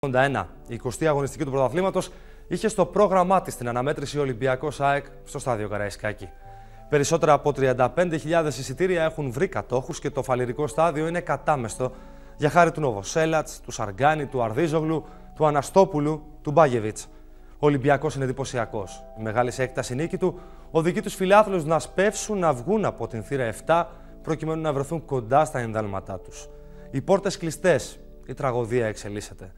1981, η 20η αγωνιστική του πρωταθλήματος είχε στο πρόγραμμά της την αναμέτρηση Ολυμπιακός ΑΕΚ στο στάδιο Καραϊσκάκη. Περισσότερα από 35.000 εισιτήρια έχουν βρει κατόχους και το φαλιρικό στάδιο είναι κατάμεστο για χάρη του Νοβοσέλατς, του Σαργκάνη, του Αρδίζογλου, του Αναστόπουλου, του Μπάγεβιτς. Ο Ολυμπιακός είναι εντυπωσιακός. Η μεγάλη σε έκταση νίκη του οδηγεί τους φιλάθλους να σπεύσουν να βγουν από την θύρα 7 προκειμένου να βρεθούν κοντά στα ενδάλματά τους. Οι πόρτες κλειστές, η τραγωδία εξελίσσεται.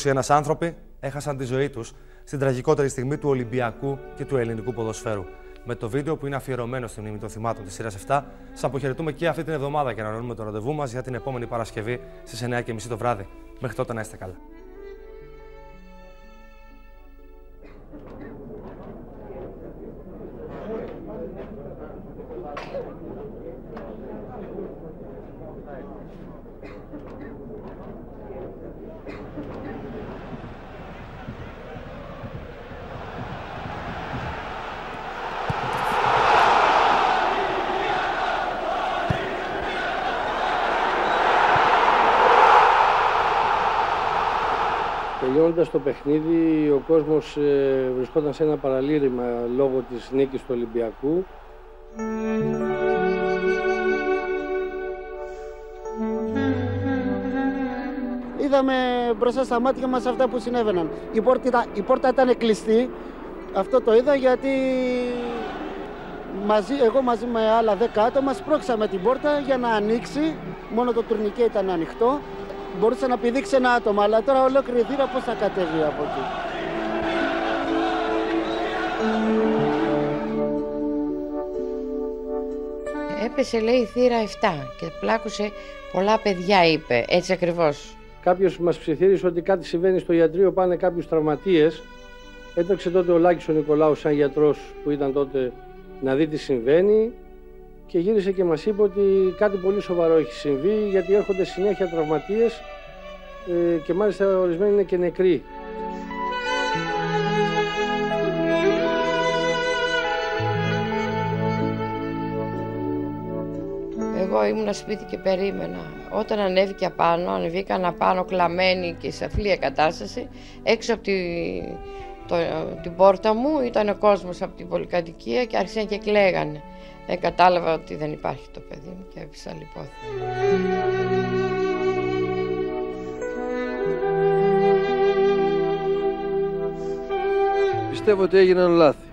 21 άνθρωποι έχασαν τη ζωή τους στην τραγικότερη στιγμή του Ολυμπιακού και του ελληνικού ποδοσφαίρου. Με το βίντεο που είναι αφιερωμένο στην μνήμη των θυμάτων της σειράς 7, σας αποχαιρετούμε και αυτή την εβδομάδα και ανανεώνουμε το ραντεβού μας για την επόμενη Παρασκευή στις 9:30 το βράδυ. Μέχρι τότε να είστε καλά. Τελειώνοντας το παιχνίδι, ο κόσμος βρισκόταν σε ένα παραλήρημα λόγω της νίκης του Ολυμπιακού. Είδαμε μπροστά στα μάτια μας αυτά που συνέβαιναν. Η πόρτα ήταν κλειστή, αυτό το είδα γιατί εγώ μαζί με άλλα 10 άτομα σπρώξαμε την πόρτα για να ανοίξει, μόνο το τουρνικέ ήταν ανοιχτό. Μπορούσε να πηδήξει ένα άτομο, αλλά τώρα ολόκληρη θύρα πώς θα κατέβει από εκεί. Έπεσε, λέει, η θύρα 7 και πλάκωσε πολλά παιδιά, είπε, έτσι ακριβώς. Κάποιος μας ψιθύρισε ότι κάτι συμβαίνει στο ιατρείο, πάνε κάποιους τραυματίες. Έτρεξε τότε ο Λάκης ο Νικολάου σαν γιατρός που ήταν τότε να δει τι συμβαίνει και γύρισε και μας είπε ότι κάτι πολύ σοβαρό έχει συμβεί, γιατί έρχονται συνέχεια τραυματίες και μάλιστα ορισμένοι είναι και νεκροί. Εγώ ήμουν σπίτι και περίμενα. Όταν ανέβηκαν απάνω κλαμμένοι και σε αθλία κατάσταση, έξω από την πόρτα μου ήταν ο κόσμος από την πολυκατοικία και άρχισαν και κλαίγανε. Κατάλαβα ότι δεν υπάρχει το παιδί μου και έπεισα λοιπόν. Πιστεύω ότι έγιναν λάθη,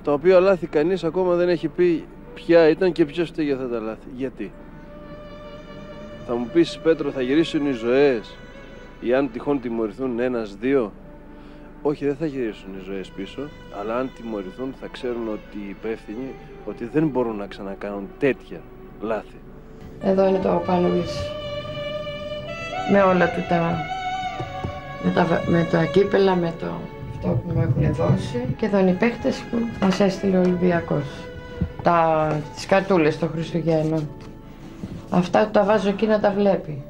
τα οποία λάθη κανείς ακόμα δεν έχει πει ποια ήταν και ποιος φταίει για αυτά τα λάθη. Γιατί? Θα μου πεις, Πέτρο, θα γυρίσουν οι ζωές ή αν τυχόν τιμωρηθούν ένας-δύο? Όχι, δεν θα γυρίσουν οι ζωές πίσω, αλλά αν τιμωρηθούν θα ξέρουν ότι οι υπεύθυνοι ότι δεν μπορούν να ξανακάνουν τέτοια λάθη. Εδώ είναι το Πανούλης. Με όλα του με τα κύπελα, με το αυτό που μου έχουν δώσει. Και εδώ είναι οι παίχτες που μας έστειλε ο Ολυμπιακός. Τις καρτούλες των Χριστουγέννων. Αυτά τα βάζω εκεί να τα βλέπει.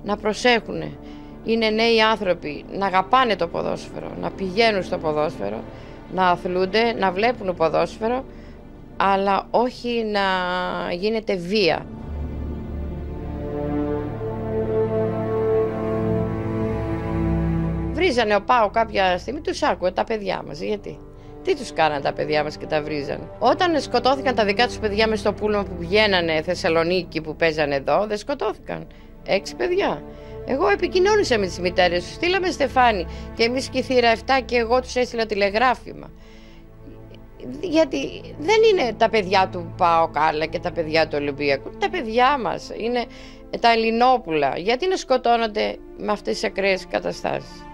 Να προσέχουνε. Είναι νέοι άνθρωποι, να αγαπάνε το ποδόσφαιρο, να πηγαίνουν στο ποδόσφαιρο, να αθλούνται, να βλέπουν ποδόσφαιρο, αλλά όχι να γίνεται βία. Βρίζανε ο ΠΑΟ κάποια στιγμή, τους άκουε τα παιδιά μας. Γιατί? Τι τους κάνανε τα παιδιά μας και τα βρίζανε? Όταν σκοτώθηκαν τα δικά τους παιδιά μες στο πούλμα που πηγαίνανε Θεσσαλονίκη, που παίζανε εδώ, δεν σκοτώθηκαν 6 παιδιά. Εγώ επικοινώνησα με τις μητέρες τους, στείλαμε στεφάνι και εμείς και η θύρα 7 και εγώ τους έστειλα τηλεγράφημα. Γιατί δεν είναι τα παιδιά του ΠΑΟΚ άλλα και τα παιδιά του Ολυμπιακού, τα παιδιά μας, είναι τα Ελληνόπουλα. Γιατί να σκοτώνονται με αυτές τις ακραίες καταστάσεις?